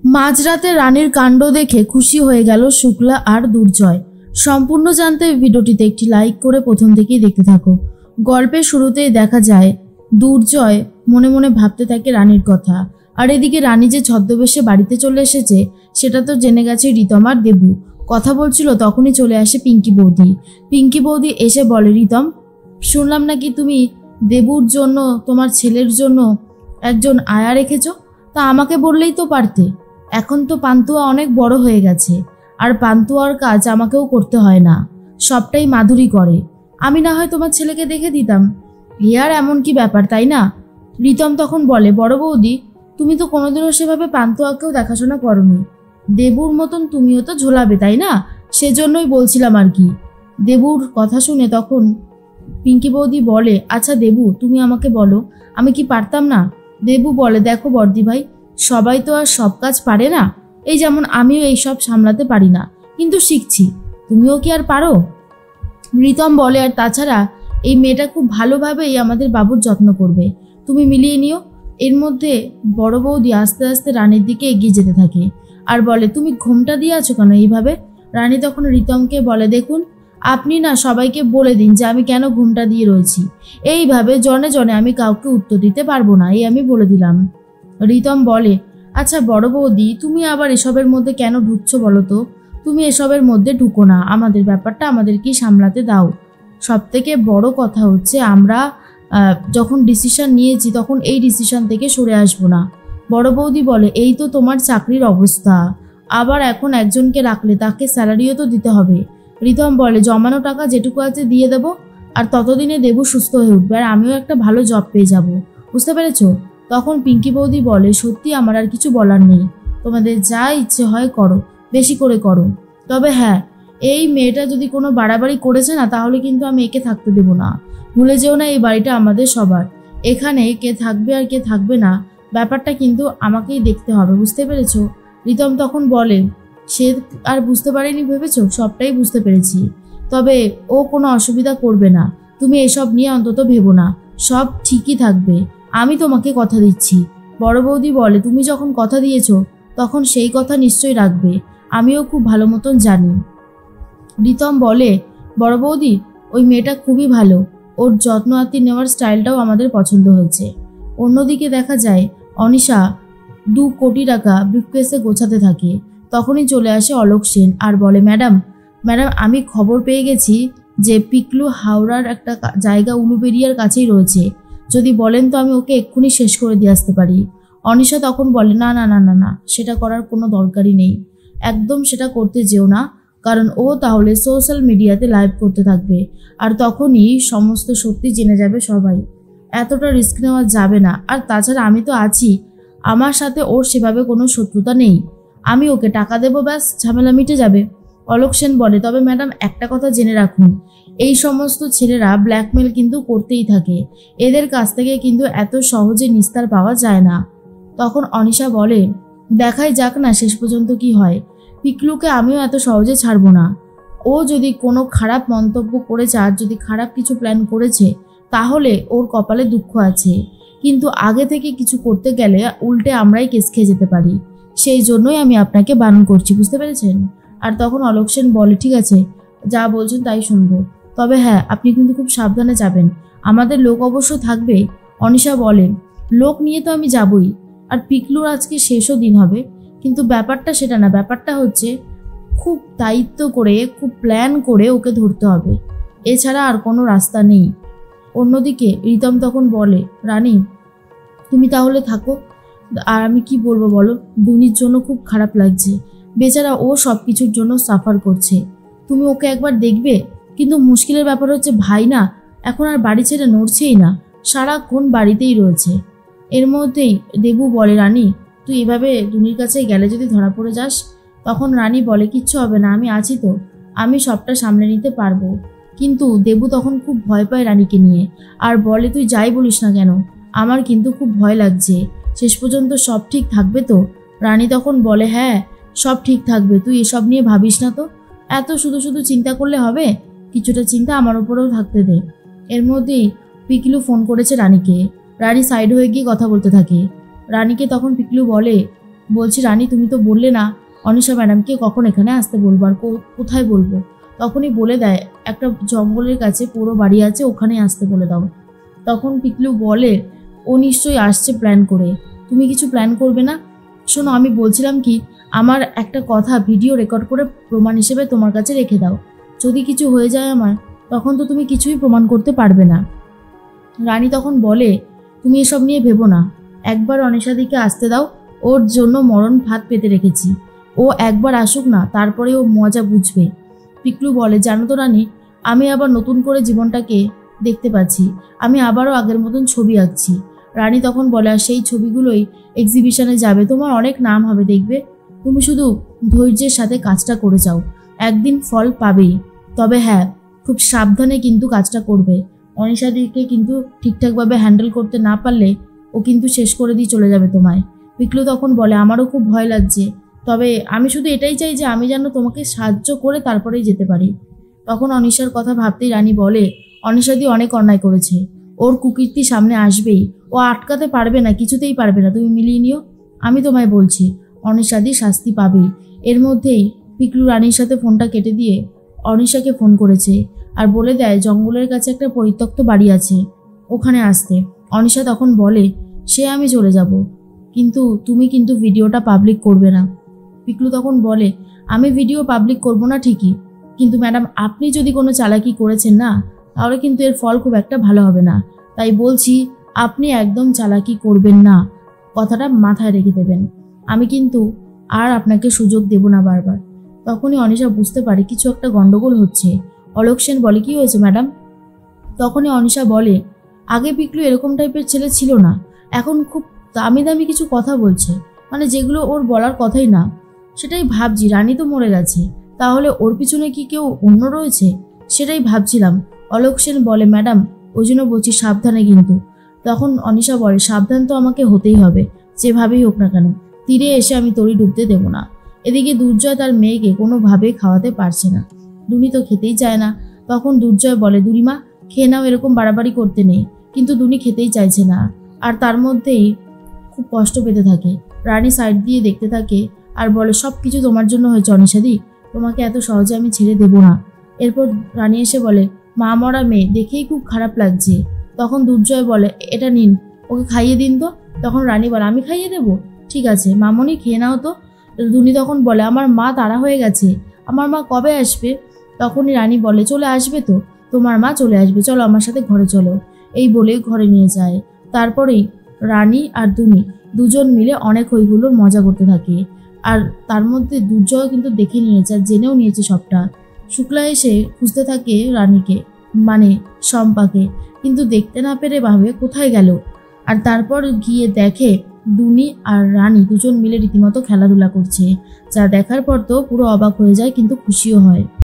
মাঝরাতে রানীর কাণ্ড দেখে খুশি হয়ে গেল শুক্লা আর দুর্জয়। সম্পূর্ণ জানতে ভিডিওটিতে একটি লাইক করে প্রথম থেকেই দেখতে থাকো। গল্পের শুরুতেই দেখা যায় দুর্জয় মনে মনে ভাবতে থাকে রানীর কথা, আর এদিকে রানী যে ছদ্মবেশে বাড়িতে চলে এসেছে সেটা তো জেনে গেছে রিতম আর দেবু। কথা বলছিল তখনই চলে আসে পিঙ্কি বৌদি। পিঙ্কি বৌদি এসে বলে, রিতম, শুনলাম নাকি তুমি দেবুর জন্য তোমার ছেলের জন্য একজন আয়া রেখেছ। তা আমাকে বললেই তো পারতে। এখন তো পান্তুয়া অনেক বড় হয়ে গেছে, আর পান্তুয়ার কাজ আমাকেও করতে হয় না, সবটাই মাধুরী করে। আমি না হয় তোমার ছেলেকে দেখে দিতাম। আর এমন কি ব্যাপার, তাই না? রিতম তখন বলে, বড় বৌদি, তুমি তো কোনোদিনও সেভাবে পান্তুয়াকেও দেখাশোনা করনি। দেবুর মতন তুমিও তো ঝোলাবে, তাই না? সেজন্যই বলছিলাম আর কি। দেবুর কথা শুনে তখন পিঙ্কি বৌদি বলে, আচ্ছা দেবু, তুমি আমাকে বলো, আমি কি পারতাম না? দেবু বলে, দেখো বর্দি ভাই, সবাই তো আর সব কাজ পারে না। এই যেমন আমিও এই সব সামলাতে পারি না, কিন্তু শিখছি। তুমিও কি আর পারো? রিতম বলে, আর তাছাড়া এই মেয়েটা খুব ভালোভাবেই আমাদের বাবুর যত্ন করবে, তুমি মিলিয়ে নিও। এর মধ্যে বড় বৌদি আস্তে আস্তে রানীর দিকে এগিয়ে যেতে থাকে আর বলে, তুমি ঘোমটা দিয়ে আছো কেন এইভাবে? রানী তখন রিতমকে বলে, দেখুন, আপনি না সবাইকে বলে দিন যে আমি কেন ঘোমটা দিয়ে রয়েছি। এইভাবে জনে জনে আমি কাউকে উত্তর দিতে পারবো না, এই আমি বলে দিলাম। রিতম বলে, আচ্ছা বড় বৌদি, তুমি আবার এসবের মধ্যে কেন ঢুকছো বলো তো? তুমি এসবের মধ্যে ঢুকো না, আমাদের ব্যাপারটা আমাদেরকেই সামলাতে দাও। সব থেকে বড় কথা হচ্ছে, আমরা যখন ডিসিশন নিয়েছি তখন এই ডিসিশন থেকে সরে আসবো না। বড় বৌদি বলে, এই তো তোমার চাকরির অবস্থা, আবার এখন একজনকে রাখলে তাকে স্যালারিও তো দিতে হবে। রিতম বলে, জমানো টাকা যেটুকু আছে দিয়ে দেবো, আর ততদিনে দেবু সুস্থ হয়ে উঠবে, আর আমিও একটা ভালো জব পেয়ে যাব, বুঝতে পেরেছো? তখন পিঙ্কি বৌদি বলে, সত্যি আমার আর কিছু বলার নেই, তোমাদের যা ইচ্ছে হয় করো, বেশি করে করো। তবে হ্যাঁ, এই মেয়েটা যদি কোনো বাড়াবাড়ি করেছে না, তাহলে কিন্তু আমি একে থাকতে দেবো না। ভুলে যেও না, এই বাড়িটা আমাদের সবার। এখানে কে থাকবে আর কে থাকবে না, ব্যাপারটা কিন্তু আমাকেই দেখতে হবে, বুঝতে পেরেছো? রিতম তখন বলে, সে আর বুঝতে পারেনি ভেবেছো? সবটাই বুঝতে পেরেছি। তবে ও কোনো অসুবিধা করবে না, তুমি এসব নিয়ে অন্তত ভেবো না, সব ঠিকই থাকবে, আমি তোমাকে কথা দিচ্ছি। বড় বৌদি বলে, তুমি যখন কথা দিয়েছো তখন সেই কথা নিশ্চয়ই রাখবে, আমিও খুব ভালো মতন জানি। রিতম বলে, বড় বৌদি, ওই মেয়েটা খুবই ভালো, ওর যত্ন আত্তি নেওয়ার স্টাইলটাও আমাদের পছন্দ হয়েছে। অন্যদিকে দেখা যায় অনিশা 2 কোটি টাকা ব্রিফকেসে গোছাতে থাকে। তখনই চলে আসে অলোক সেন আর বলে, ম্যাডাম, আমি খবর পেয়ে গেছি যে পিকলু হাওড়ার একটা জায়গা উলুবেরিয়ার কাছেই রয়েছে, যদি বলেন তো আমি ওকে এক্ষুনি শেষ করে দিয়ে আসতে পারি। অনিশা তখন বলে, না না না না না, সেটা করার কোনো দরকারই নেই, একদম সেটা করতে যেও না, কারণ ও তাহলে সোশ্যাল মিডিয়াতে লাইভ করতে থাকবে, আর তখনই সমস্ত সত্যি জেনে যাবে সবাই। এতটা রিস্ক নেওয়া যাবে না, আর তাছাড়া আমি তো আছি, আমার সাথে ওর সেভাবে কোনো শত্রুতা নেই, আমি ওকে টাকা দেবো, ব্যাস ঝামেলা মিটে যাবে। অলোক সেন বলে, তবে ম্যাডাম একটা কথা জেনে রাখুন, এই সমস্ত ছেলেরা ব্ল্যাকমেল কিন্তু করতেই থাকে, এদের কাছ থেকে কিন্তু এত সহজে নিস্তার পাওয়া যায় না। তখন অনিশা বলে, দেখাই যাক না শেষ পর্যন্ত কি হয়, পিকলুকে আমিও এত সহজে ছাড়বো না। ও যদি কোনো খারাপ মন্তব্য করেছে আর যদি খারাপ কিছু প্ল্যান করেছে, তাহলে ওর কপালে দুঃখ আছে, কিন্তু আগে থেকে কিছু করতে গেলে উল্টে আমরাই কেস খেয়ে যেতে পারি, সেই জন্যই আমি আপনাকে বারণ করছি, বুঝতে পেরেছেন? আর তখন অলোক সেন বলে, ঠিক আছে, যা বলছেন তাই শুনবো, তবে হ্যাঁ, আপনি কিন্তু খুব সাবধানে যাবেন, আমাদের লোক অবশ্য থাকবে। অনিশা বলে, লোক নিয়ে তো আমি যাবই, আর পিকলুর আজকে শেষও দিন হবে, কিন্তু ব্যাপারটা সেটা না, ব্যাপারটা হচ্ছে খুব দায়িত্ব করে, খুব প্ল্যান করে ওকে ধরতে হবে, এছাড়া আর কোনো রাস্তা নেই। অন্যদিকে রিতম তখন বলে, রানী, তুমি তাহলে থাকো, আর আমি কি বলবো বলো, দুনির জন্য খুব খারাপ লাগছে, বেচারা ও সব কিছুর জন্য সাফার করছে, তুমি ওকে একবার দেখবে। কিন্তু মুশকিলের ব্যাপার হচ্ছে, ভাই না এখন আর বাড়ি ছেড়ে নড়ছেই না, সারাক্ষণ বাড়িতেই রয়েছে। এর মধ্যেই দেবু বলে, রানী, তুই এভাবে দুনির কাছে গেলে যদি ধরা পড়ে যাস? তখন রানী বলে, কিচ্ছু হবে না, আমি আছি তো, আমি সবটা সামলে নিতে পারবো। কিন্তু দেবু তখন খুব ভয় পায় রানীকে নিয়ে, আর বলে, তুই যাই বলিস না কেন, আমার কিন্তু খুব ভয় লাগছে, শেষ পর্যন্ত সব ঠিক থাকবে তো? রানী তখন বলে, হ্যাঁ সব ঠিক থাকবে, তুই এসব নিয়ে ভাবিস না তো, এত শুধু শুধু চিন্তা করলে হবে, কিছুটা চিন্তা আমার উপরেও থাকতে দে। এর মধ্যেই পিকলু ফোন করেছে রানীকে। রানী সাইড হয়ে গিয়ে কথা বলতে থাকে। রানীকে তখন পিকলু বলে, বলছি রানী তুমি তো বললে না অনিশা ম্যাডামকে কখন এখানে আসতে বলবো আর কোথায় বলবো। তখনই বলে দেয় একটা জঙ্গলের কাছে পুরো বাড়ি আছে, ওখানে আসতে বলে দাও। তখন পিকলু বলে ও নিশ্চয়ই আসছে প্ল্যান করে, তুমি কিছু প্ল্যান করবে না। শোনো আমি বলছিলাম কি, আমার একটা কথা ভিডিও রেকর্ড করে প্রমাণ হিসেবে তোমার কাছে রেখে দাও, যদি কিছু হয়ে যায় আমার তখন তো তুমি কিছুই প্রমাণ করতে পারবে না। রানী তখন বলে তুমি এসব নিয়ে ভেবো না, একবার অনিশাদিকে আসতে দাও, ওর জন্য মরণ ভাত পেতে রেখেছি, ও একবার আসুক না তারপরে ও মজা বুঝবে। পিকলু বলে জানো তো রানী, আমি আবার নতুন করে জীবনটাকে দেখতে পাচ্ছি, আমি আবারও আগের মতন ছবি আঁকছি। রানী তখন বলে আর সেই ছবিগুলোই এক্সিবিশনে যাবে, তোমার অনেক নাম হবে দেখবে, তুমি শুধু ধৈর্যের সাথে কাজটা করে যাও, একদিন ফল পাবেই। তবে হ্যাঁ, খুব সাবধানে কিন্তু কাজটা করবে, অনিশাদিকে কিন্তু ঠিকঠাকভাবে হ্যান্ডেল করতে না পারলে ও কিন্তু শেষ করে দিয়ে চলে যাবে তোমায়। পিকলু তখন বলে আমারও খুব ভয় লাগছে, তবে আমি শুধু এটাই চাই যে আমি যেন তোমাকে সাহায্য করে তারপরেই যেতে পারি। তখন অনিশার কথা ভাবতেই রানী বলে অনিশাদি অনেক অন্যায় করেছে, ওর কুকীর্তি সামনে আসবেই, ও আটকাতে পারবে না, কিছুতেই পারবে না, তুমি মিলিয়ে নিও, আমি তোমায় বলছি অনিশাদি শাস্তি পাবেই। এর মধ্যেই পিকলু রানীর সাথে ফোনটা কেটে দিয়ে অনিশাকে ফোন করেছে আর বলে দেয় জঙ্গলের কাছে একটা পরিত্যক্ত বাড়ি আছে, ওখানে আসতে। অনিশা তখন বলে সে আমি চলে যাব, কিন্তু তুমি কিন্তু ভিডিওটা পাবলিক করবে না। পিকলু তখন বলে আমি ভিডিও পাবলিক করব না ঠিকই, কিন্তু ম্যাডাম আপনি যদি কোনো চালাকি করেছেন না তাহলে কিন্তু এর ফল খুব একটা ভালো হবে না, তাই বলছি আপনি একদম চালাকি করবেন না, কথাটা মাথায় রেখে দেবেন, আমি কিন্তু আর আপনাকে সুযোগ দেব না বারবার। তখনই অনিশা বুঝতে পারে কিছু একটা গন্ডগোল হচ্ছে। অলোক সেন বলে কি হয়েছে ম্যাডাম? তখনই অনিশা বলে আগে পিকলু এরকম টাইপের ছেলে ছিল না, এখন খুব দামি দামি কিছু কথা বলছে, মানে যেগুলো ওর বলার কথাই না। সেটাই ভাবছি, রানী তো মরে গেছে, তাহলে ওর পিছনে কি কেউ অন্য রয়েছে, সেটাই ভাবছিলাম। অলোক সেন বলে ম্যাডাম ওই জন্য বলছি সাবধানে কিন্তু। তখন অনিশা বলে সাবধান তো আমাকে হতেই হবে, যেভাবেই হোক না কেন, তীরে এসে আমি তরি ডুবতে দেব না। এদিকে দুর্জয় তার মেয়েকে কোনোভাবেই খাওয়াতে পারছে না, দুনি তো খেতেই চায় না। তখন দুর্জয় বলে দুরিমা খেয়ে নাও, এরকম বাড়াবাড়ি করতে নেই, কিন্তু দুনি খেতেই চাইছে না, আর তার মধ্যেই খুব কষ্ট পেতে থাকে। রানী সাইড দিয়ে দেখতে থাকে আর বলে সব কিছু তোমার জন্য হয়েছে অনিশাদি, তোমাকে এত সহজে আমি ছেড়ে দেব না। এরপর রানী এসে বলে মা মরা মেয়ে দেখেই খুব খারাপ লাগছে। তখন দুর্জয় বলে এটা নিন, ওকে খাইয়ে দিন তো। তখন রানী বলে আমি খাইয়ে দেবো, ঠিক আছে মামনি খেয়ে নাও তো। দুনি তখন বলে আমার মা তাড়া হয়ে গেছে, আমার মা কবে আসবে? তখনই রানী বলে চলে আসবে তো, তোমার মা চলে আসবে, চলো আমার সাথে ঘরে চলো। এই বলে ঘরে নিয়ে যায়। তারপরেই রানী আর দুনি দুজন মিলে অনেক হইগুলোর মজা করতে থাকে, আর তার মধ্যে দুর্জয় কিন্তু দেখে নিয়েছে আর জেনেও নিয়েছে সবটা। শুক্লা এসে খুঁজতে থাকে রানীকে, মানে শম্পাকে, কিন্তু দেখতে না পেরে ভাবে কোথায় গেল। আর তারপর গিয়ে দেখে দুনি আর রানী দুজন মিলে রীতিমতো খেলাধুলা করছে, যা দেখার পর তো পুরো অবাক হয়ে যায় কিন্তু খুশিও হয়।